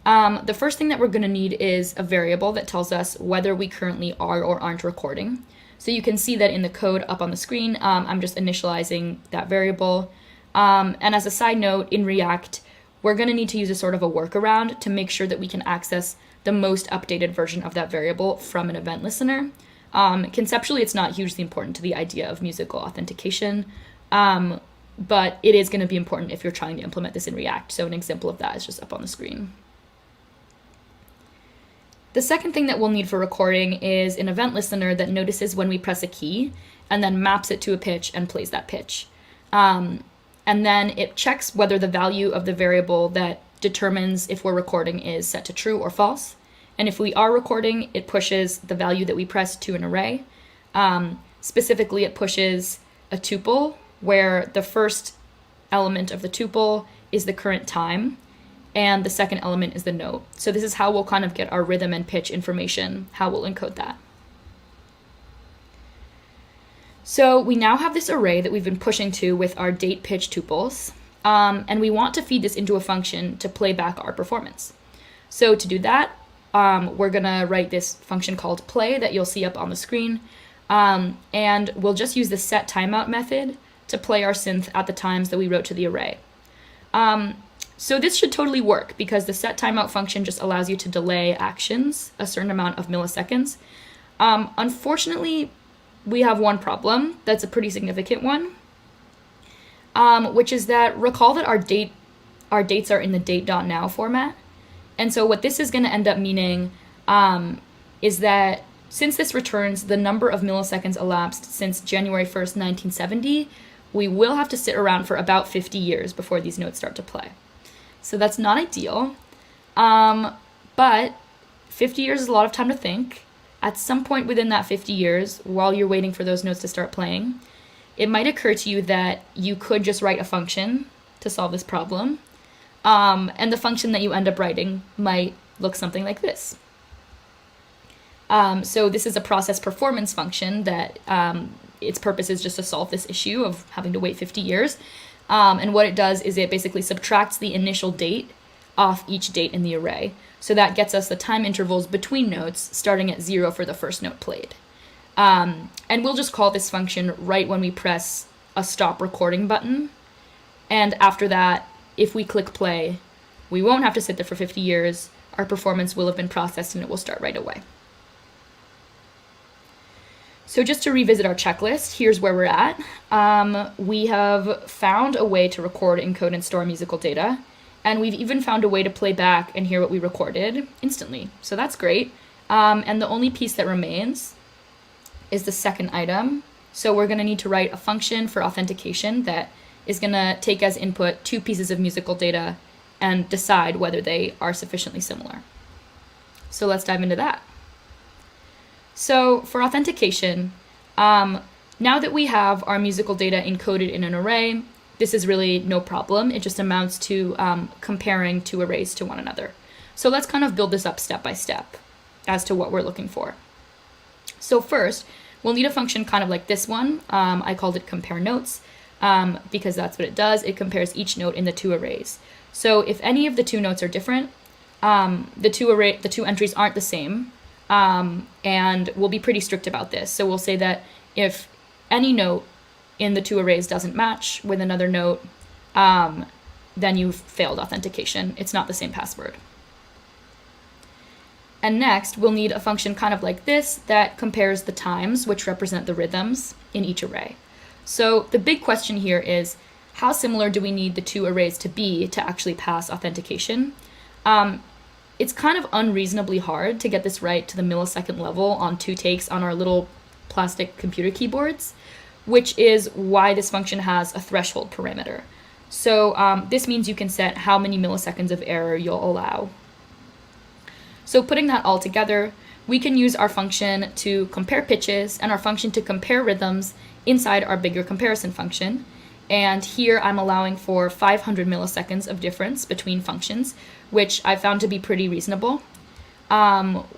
The first thing that we're going to need is a variable that tells us whether we currently are or aren't recording. So you can see that in the code up on the screen, I'm just initializing that variable. And as a side note, in React, we're going to need to use a sort of a workaround to make sure that we can access the most updated version of that variable from an event listener. Conceptually, it's not hugely important to the idea of musical authentication, but it is going to be important if you're trying to implement this in React. So an example of that is just up on the screen. The second thing that we'll need for recording is an event listener that notices when we press a key and then maps it to a pitch and plays that pitch. And then it checks whether the value of the variable that determines if we're recording is set to true or false. And if we are recording, it pushes the value that we press to an array. Specifically, it pushes a tuple where the first element of the tuple is the current time and the second element is the note. So this is how we'll kind of get our rhythm and pitch information, how we'll encode that. So we now have this array that we've been pushing to with our date pitch tuples, and we want to feed this into a function to play back our performance. So to do that, we're gonna write this function called play that you'll see up on the screen, and we'll just use the set timeout method to play our synth at the times that we wrote to the array. So this should totally work because the set timeout function just allows you to delay actions a certain amount of milliseconds. Unfortunately, we have one problem that's a pretty significant one, which is that recall that our dates are in the date.now format. And so what this is going to end up meaning is that since this returns the number of milliseconds elapsed since January 1st, 1970, we will have to sit around for about 50 years before these notes start to play. So that's not ideal, but 50 years is a lot of time to think. At some point within that 50 years, while you're waiting for those notes to start playing, it might occur to you that you could just write a function to solve this problem, and the function that you end up writing might look something like this. So this is a process performance function that its purpose is just to solve this issue of having to wait 50 years. And what it does is it basically subtracts the initial date off each date in the array. So that gets us the time intervals between notes, starting at 0 for the first note played. And we'll just call this function right when we press a stop recording button. And after that, if we click play, we won't have to sit there for 50 years. Our performance will have been processed and it will start right away. So just to revisit our checklist, here's where we're at. We have found a way to record, encode, and store musical data. And we've even found a way to play back and hear what we recorded instantly. So that's great. And the only piece that remains is the second item. So we're going to need to write a function for authentication that is going to take as input 2 pieces of musical data and decide whether they are sufficiently similar. So let's dive into that. So for authentication, now that we have our musical data encoded in an array, this is really no problem. It just amounts to comparing 2 arrays to one another. So let's kind of build this up step by step as to what we're looking for. So first, we'll need a function kind of like this one. I called it compare notes because that's what it does. It compares each note in the 2 arrays. So if any of the 2 notes are different, the two entries aren't the same, and we'll be pretty strict about this. So we'll say that if any note in the 2 arrays doesn't match with another note, then you've failed authentication. It's not the same password. And next, we'll need a function kind of like this that compares the times, which represent the rhythms, in each array. So the big question here is, how similar do we need the 2 arrays to be to actually pass authentication? It's kind of unreasonably hard to get this right to the millisecond level on 2 takes on our little plastic computer keyboards. which is why this function has a threshold parameter. So this means you can set how many milliseconds of error you'll allow. So putting that all together, we can use our function to compare pitches and our function to compare rhythms inside our bigger comparison function. And here I'm allowing for 500 milliseconds of difference between functions, which I found to be pretty reasonable.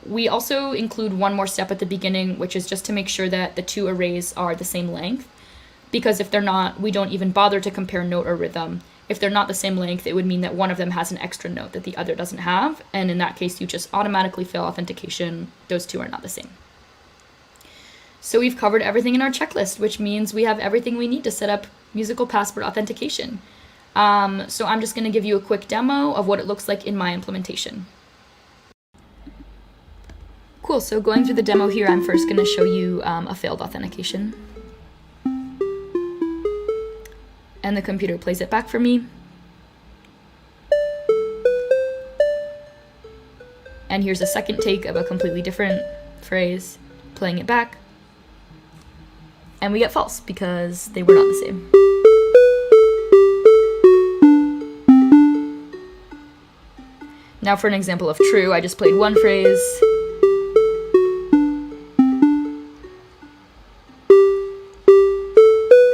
We also include one more step at the beginning, which is just to make sure that the two arrays are the same length. Because if they're not, we don't even bother to compare note or rhythm. If they're not the same length, it would mean that one of them has an extra note that the other doesn't have. And in that case, you just automatically fail authentication. Those two are not the same. So we've covered everything in our checklist, which means we have everything we need to set up musical password authentication. So I'm just going to give you a quick demo of what it looks like in my implementation. Cool, so going through the demo here, I'm first going to show you a failed authentication. And the computer plays it back for me. And here's a second take of a completely different phrase, playing it back. And we get false because they were not the same. Now for an example of true, I just played one phrase.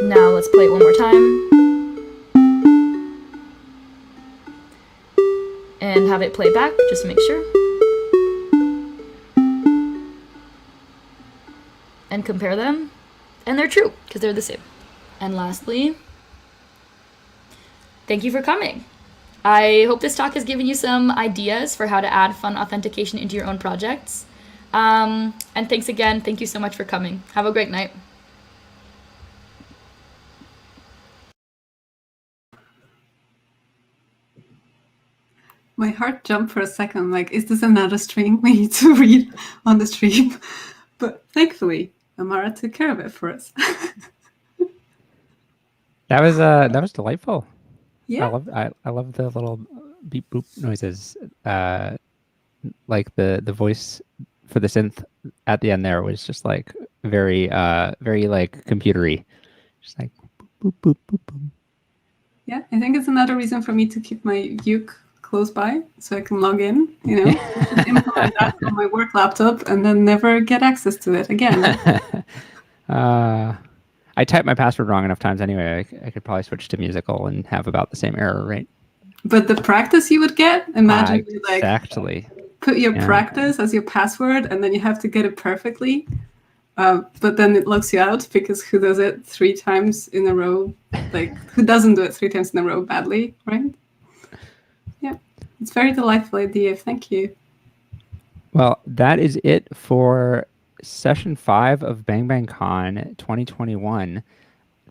Now let's play it one more time. And have it play back, just to make sure. And compare them. And they're true, because they're the same. And lastly, thank you for coming. I hope this talk has given you some ideas for how to add fun authentication into your own projects. And thanks again. Thank you so much for coming. Have a great night. My heart jumped for a second, like, is this another string we need to read on the stream? But thankfully, Amara took care of it for us. That was delightful. Yeah. I love the little beep boop noises. Like the voice for the synth at the end there was just like very like computery. Just like boop boop boop boop. Yeah, I think it's another reason for me to keep my uke close by so I can log in, implement that on my work laptop and then never get access to it again. I typed my password wrong enough times anyway. I could probably switch to musical and have about the same error rate. But the practice you would get, imagine you exactly put your practice as your password and then you have to get it perfectly. But then it locks you out because who does it 3 times in a row? Like, who doesn't do it 3 times in a row badly, right? Yeah, it's a very delightful idea. Thank you. Well, that is it for session 5 of Bang Bang Con 2021.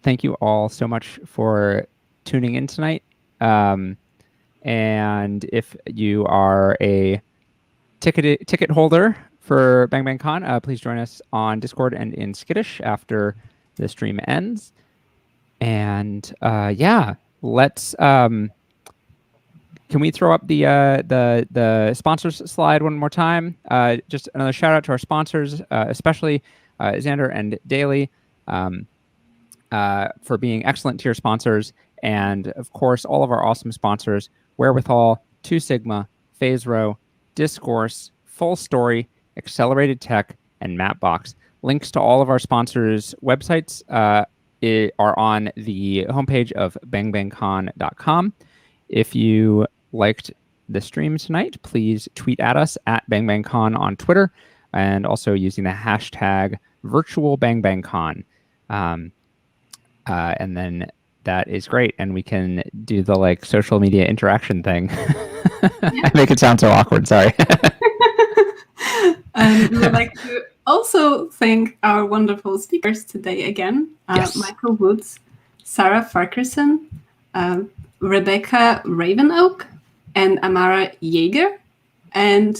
Thank you all so much for tuning in tonight. And if you are a ticket holder for Bang Bang Con, please join us on Discord and in Skittish after the stream ends. And yeah, let's. Can we throw up the sponsors slide one more time? Just another shout out to our sponsors, especially Xander and Daly, for being excellent tier sponsors, and of course all of our awesome sponsors: Wherewithal, 2 Sigma, Phase Row, Discourse, Full Story, Accelerated Tech, and Mapbox. Links to all of our sponsors' websites are on the homepage of bangbangcon.com. If you liked the stream tonight, please tweet at us at BangBangCon on Twitter, and also using the hashtag #VirtualBangBangCon. And then that is great, and we can do the like social media interaction thing. I make it sound so awkward. Sorry. And we would like to also thank our wonderful speakers today again: Yes. Michael Woods, Sarah Farquharson, Rebecca Ravenoak, and Amara Jaeger. And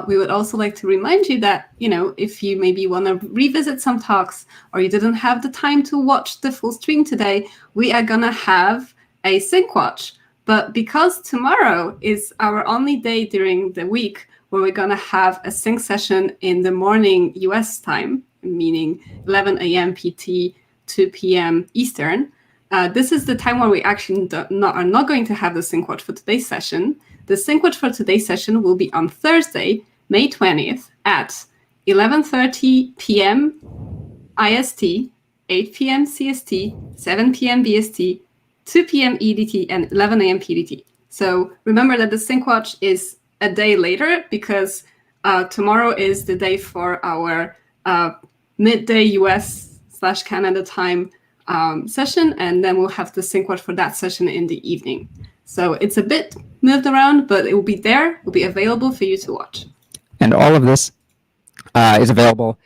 we would also like to remind you that, if you maybe want to revisit some talks or you didn't have the time to watch the full stream today, we are going to have a sync watch. But because tomorrow is our only day during the week where we're going to have a sync session in the morning US time, meaning 11 a.m. PT, 2 p.m. Eastern. This is the time when we actually are not going to have the sync watch for today's session. The sync watch for today's session will be on Thursday, May 20th at 11:30 p.m. IST, 8 p.m. CST, 7 p.m. BST, 2 p.m. EDT, and 11 a.m. PDT. So remember that the sync watch is a day later because tomorrow is the day for our midday US/Canada time session, and then we'll have the sync watch for that session in the evening. So it's a bit moved around, but it will be there. It will be available for you to watch. And all of this is available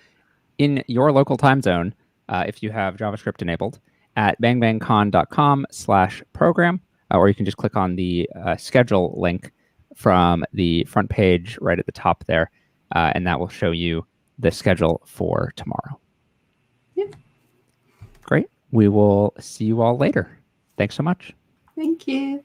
in your local time zone if you have JavaScript enabled at bangbangcon.com/program, or you can just click on the schedule link from the front page right at the top there, and that will show you the schedule for tomorrow. Yeah. Great. We will see you all later. Thanks so much. Thank you.